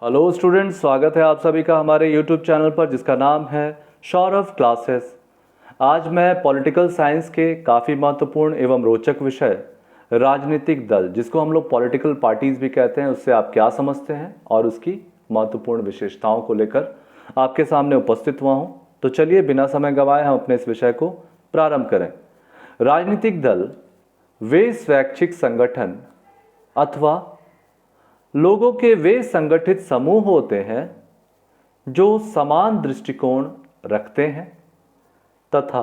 Hello students, स्वागत है आप सभी का हमारे यूट्यूब चैनल पर जिसका नाम है सौरभ क्लासेस। आज मैं पॉलिटिकल साइंस के काफ़ी महत्वपूर्ण एवं रोचक विषय राजनीतिक दल, जिसको हम लोग पॉलिटिकल पार्टीज भी कहते हैं, उससे आप क्या समझते हैं और उसकी महत्वपूर्ण विशेषताओं को लेकर आपके सामने उपस्थित हुआ हूँ। तो चलिए बिना समय गंवाए हम अपने इस विषय को प्रारंभ करें। राजनीतिक दल वे स्वैच्छिक संगठन अथवा लोगों के वे संगठित समूह होते हैं जो समान दृष्टिकोण रखते हैं तथा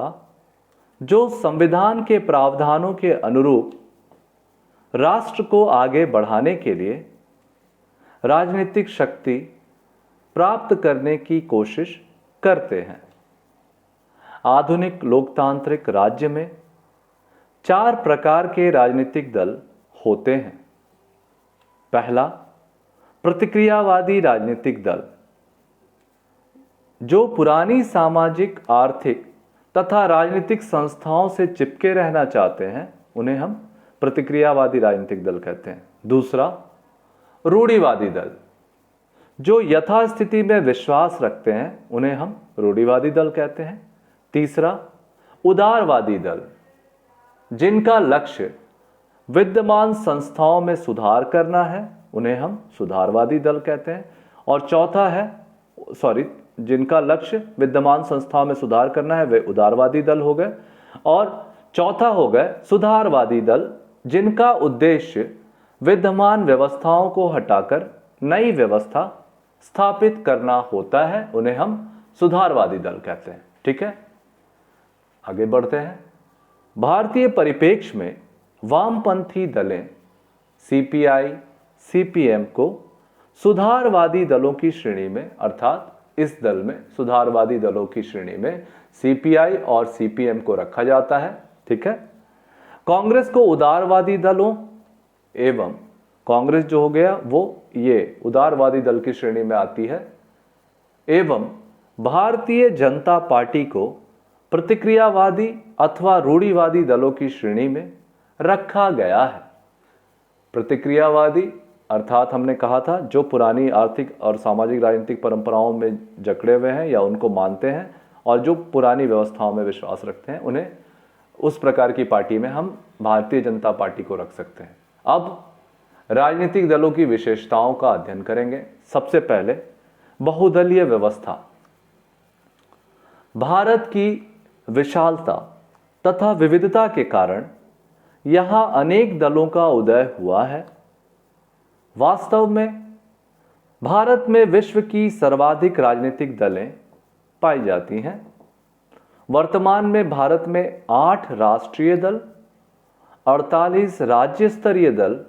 जो संविधान के प्रावधानों के अनुरूप राष्ट्र को आगे बढ़ाने के लिए राजनीतिक शक्ति प्राप्त करने की कोशिश करते हैं। आधुनिक लोकतांत्रिक राज्य में 4 प्रकार के राजनीतिक दल होते हैं। पहला, प्रतिक्रियावादी राजनीतिक दल, जो पुरानी सामाजिक, आर्थिक तथा राजनीतिक संस्थाओं से चिपके रहना चाहते हैं, उन्हें हम प्रतिक्रियावादी राजनीतिक दल कहते हैं। दूसरा, रूढ़िवादी दल, जो यथास्थिति में विश्वास रखते हैं, उन्हें हम रूढ़िवादी दल कहते हैं। तीसरा, उदारवादी दल, जिनका लक्ष्य विद्यमान संस्थाओं में सुधार करना है, उन्हें हम सुधारवादी दल कहते हैं। और चौथा है जिनका लक्ष्य विद्यमान संस्थाओं में सुधार करना है, वे उदारवादी दल हो गए। और चौथा हो गए सुधारवादी दल, जिनका उद्देश्य विद्यमान व्यवस्थाओं को हटाकर नई व्यवस्था स्थापित करना होता है, उन्हें हम सुधारवादी दल कहते हैं। ठीक है, आगे बढ़ते हैं। भारतीय परिप्रेक्ष्य में वामपंथी दलें सीपीआई, सीपीएम को सुधारवादी दलों की श्रेणी में, अर्थात इस दल में सुधारवादी दलों की श्रेणी में सीपीआई और सीपीएम को रखा जाता है। ठीक है, कांग्रेस को उदारवादी दलों एवं कांग्रेस जो हो गया वो ये उदारवादी दल की श्रेणी में आती है, एवं भारतीय जनता पार्टी को प्रतिक्रियावादी अथवा रूढ़िवादी दलों की श्रेणी में रखा गया है। प्रतिक्रियावादी अर्थात हमने कहा था जो पुरानी आर्थिक और सामाजिक राजनीतिक परंपराओं में जकड़े हुए हैं या उनको मानते हैं और जो पुरानी व्यवस्थाओं में विश्वास रखते हैं, उन्हें उस प्रकार की पार्टी में हम भारतीय जनता पार्टी को रख सकते हैं। अब राजनीतिक दलों की विशेषताओं का अध्ययन करेंगे। सबसे पहले बहुदलीय व्यवस्था। भारत की विशालता तथा विविधता के कारण यहां अनेक दलों का उदय हुआ है। वास्तव में भारत में विश्व की सर्वाधिक राजनीतिक दलें पाई जाती हैं। वर्तमान में भारत में 8 राष्ट्रीय दल, 48 राज्य स्तरीय दल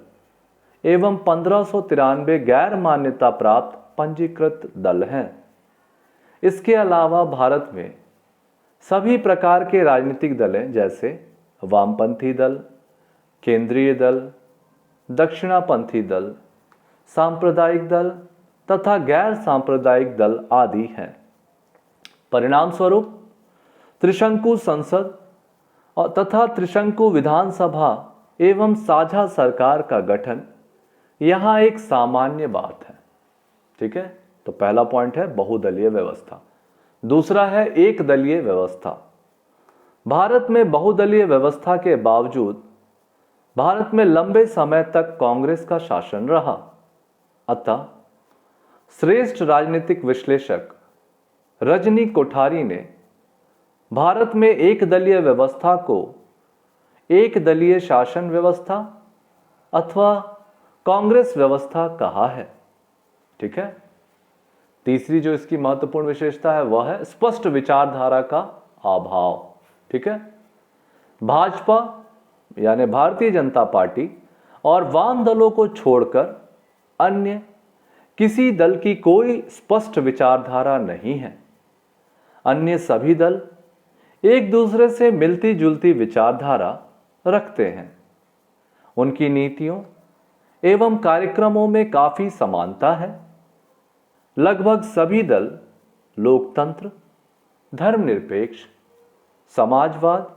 एवं 1593 गैर मान्यता प्राप्त पंजीकृत दल हैं। इसके अलावा भारत में सभी प्रकार के राजनीतिक दलें जैसे वामपंथी दल, केंद्रीय दल, दक्षिणापंथी दल, सांप्रदायिक दल तथा गैर सांप्रदायिक दल आदि हैं। परिणाम स्वरूप त्रिशंकु संसद तथा त्रिशंकु विधानसभा एवं साझा सरकार का गठन यहां एक सामान्य बात है। ठीक है, तो पहला पॉइंट है बहुदलीय व्यवस्था। दूसरा है एक दलीय व्यवस्था। भारत में बहुदलीय व्यवस्था के बावजूद भारत में लंबे समय तक कांग्रेस का शासन रहा। अतः श्रेष्ठ राजनीतिक विश्लेषक रजनी कोठारी ने भारत में एक दलीय व्यवस्था को एक दलीय शासन व्यवस्था अथवा कांग्रेस व्यवस्था कहा है। ठीक है, तीसरी जो इसकी महत्वपूर्ण विशेषता है वह है स्पष्ट विचारधारा का अभाव। ठीक है, भाजपा यानी भारतीय जनता पार्टी और वाम दलों को छोड़कर अन्य किसी दल की कोई स्पष्ट विचारधारा नहीं है। अन्य सभी दल एक दूसरे से मिलती जुलती विचारधारा रखते हैं। उनकी नीतियों एवं कार्यक्रमों में काफी समानता है। लगभग सभी दल लोकतंत्र, धर्मनिरपेक्ष, समाजवाद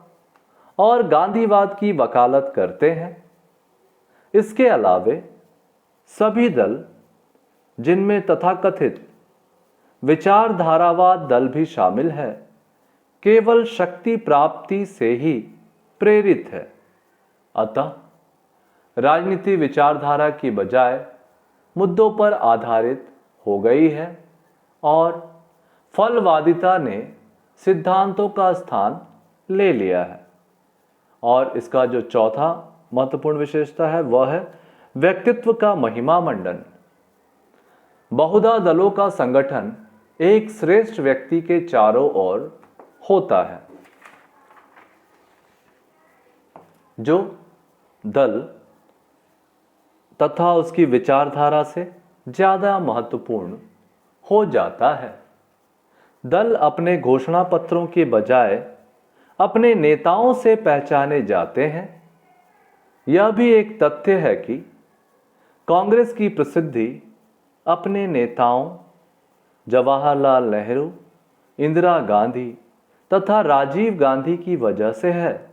और गांधीवाद की वकालत करते हैं। इसके अलावे सभी दल जिनमें तथाकथित विचारधारावाद दल भी शामिल है, केवल शक्ति प्राप्ति से ही प्रेरित है। अतः राजनीति विचारधारा की बजाय मुद्दों पर आधारित हो गई है और फलवादिता ने सिद्धांतों का स्थान ले लिया है। और इसका जो चौथा महत्वपूर्ण विशेषता है वह है व्यक्तित्व का महिमा मंडन। बहुधा दलों का संगठन एक श्रेष्ठ व्यक्ति के चारों ओर होता है। जो दल तथा उसकी विचारधारा से ज्यादा महत्वपूर्ण हो जाता है। दल अपने घोषणा पत्रों के बजाय अपने नेताओं से पहचाने जाते हैं। यह भी एक तथ्य है कि कांग्रेस की प्रसिद्धि अपने नेताओं जवाहरलाल नेहरू, इंदिरा गांधी तथा राजीव गांधी की वजह से है।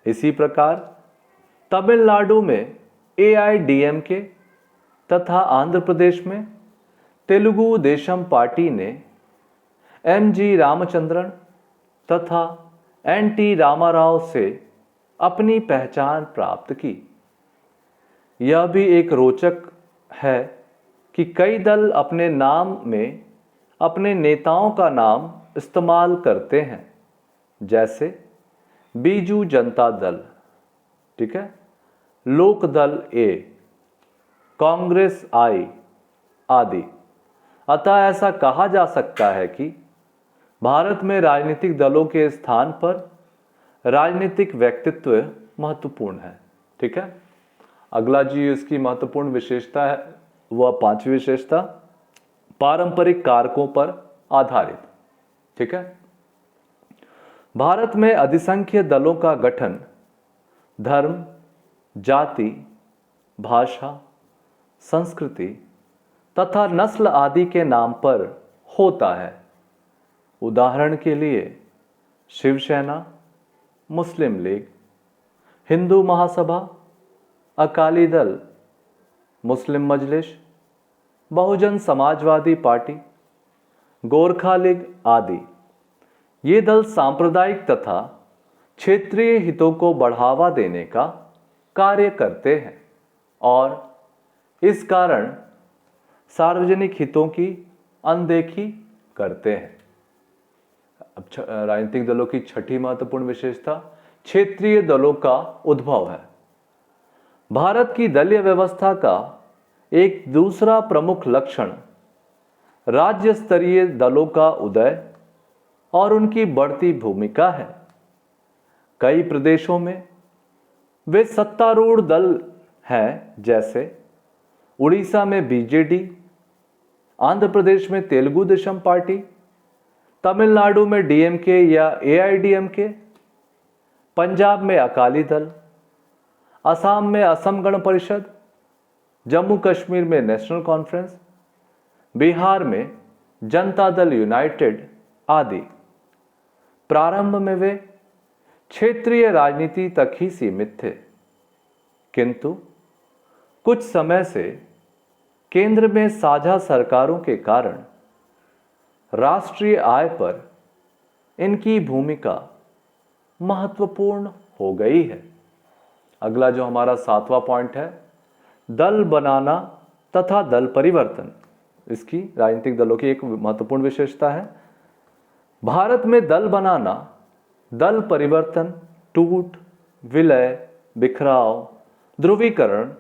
इसी प्रकार तमिलनाडु में AIDMK तथा आंध्र प्रदेश में तेलुगु देशम पार्टी ने MG रामचंद्रन तथा NT रामाराव से अपनी पहचान प्राप्त की। यह भी एक रोचक है कि कई दल अपने नाम में अपने नेताओं का नाम इस्तेमाल करते हैं, जैसे बीजू जनता दल, ठीक है, लोक दल A, कांग्रेस I आदि। अतः ऐसा कहा जा सकता है कि भारत में राजनीतिक दलों के स्थान पर राजनीतिक व्यक्तित्व महत्वपूर्ण है। ठीक है, अगला जी इसकी महत्वपूर्ण विशेषता है वह पांचवी विशेषता पारंपरिक कारकों पर आधारित। ठीक है, भारत में अधिसंख्य दलों का गठन धर्म, जाति, भाषा, संस्कृति तथा नस्ल आदि के नाम पर होता है। उदाहरण के लिए शिवसेना, मुस्लिम लीग, हिंदू महासभा, अकाली दल, मुस्लिम मजलिस, बहुजन समाजवादी पार्टी, गोरखा लीग आदि। ये दल सांप्रदायिक तथा क्षेत्रीय हितों को बढ़ावा देने का कार्य करते हैं और इस कारण सार्वजनिक हितों की अनदेखी करते हैं। अब राजनीतिक दलों की छठी महत्वपूर्ण विशेषता क्षेत्रीय दलों का उद्भव है। भारत की दलीय व्यवस्था का एक दूसरा प्रमुख लक्षण राज्य स्तरीय दलों का उदय और उनकी बढ़ती भूमिका है। कई प्रदेशों में वे सत्तारूढ़ दल हैं, जैसे उड़ीसा में BJD, आंध्र प्रदेश में तेलुगु देशम पार्टी, तमिलनाडु में DMK या AIDMK, पंजाब में अकाली दल, असम में असम गण परिषद, जम्मू कश्मीर में नेशनल कॉन्फ्रेंस, बिहार में जनता दल यूनाइटेड आदि। प्रारंभ में वे क्षेत्रीय राजनीति तक ही सीमित थे, किंतु कुछ समय से केंद्र में साझा सरकारों के कारण राष्ट्रीय आय पर इनकी भूमिका महत्वपूर्ण हो गई है। अगला जो हमारा सातवां पॉइंट है दल बनाना तथा दल परिवर्तन। इसकी राजनीतिक दलों की एक महत्वपूर्ण विशेषता है। भारत में दल बनाना, दल परिवर्तन, टूट, विलय, बिखराव, ध्रुवीकरण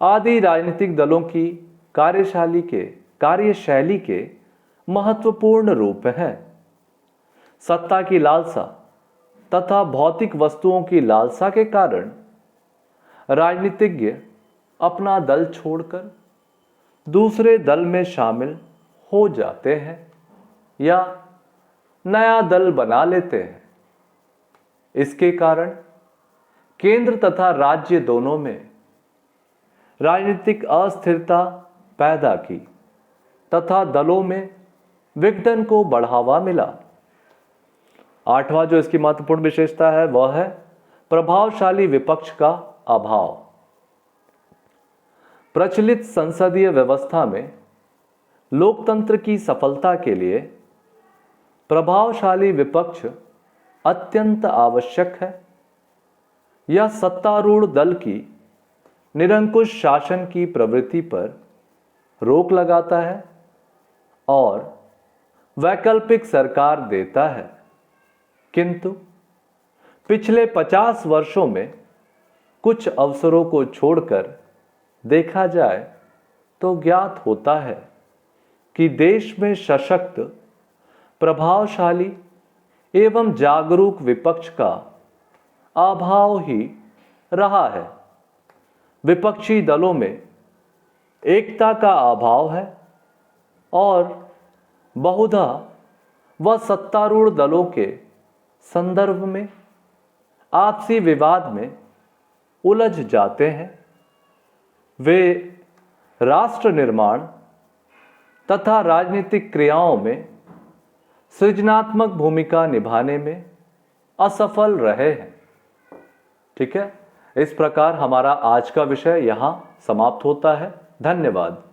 आदि राजनीतिक दलों की कार्यशैली के महत्वपूर्ण रूप हैं। सत्ता की लालसा तथा भौतिक वस्तुओं की लालसा के कारण राजनीतिज्ञ अपना दल छोड़कर दूसरे दल में शामिल हो जाते हैं या नया दल बना लेते हैं। इसके कारण केंद्र तथा राज्य दोनों में राजनीतिक अस्थिरता पैदा की तथा दलों में विघटन को बढ़ावा मिला। आठवां जो इसकी महत्वपूर्ण विशेषता है वह है प्रभावशाली विपक्ष का अभाव। प्रचलित संसदीय व्यवस्था में लोकतंत्र की सफलता के लिए प्रभावशाली विपक्ष अत्यंत आवश्यक है। यह सत्तारूढ़ दल की निरंकुश शासन की प्रवृत्ति पर रोक लगाता है और वैकल्पिक सरकार देता है। किंतु पिछले 50 वर्षों में कुछ अवसरों को छोड़कर देखा जाए तो ज्ञात होता है कि देश में सशक्त, प्रभावशाली एवं जागरूक विपक्ष का अभाव ही रहा है। विपक्षी दलों में एकता का अभाव है और बहुधा वह सत्तारूढ़ दलों के संदर्भ में आपसी विवाद में उलझ जाते हैं। वे राष्ट्र निर्माण तथा राजनीतिक क्रियाओं में सृजनात्मक भूमिका निभाने में असफल रहे हैं। ठीक है, इस प्रकार हमारा आज का विषय यहां समाप्त होता है। धन्यवाद।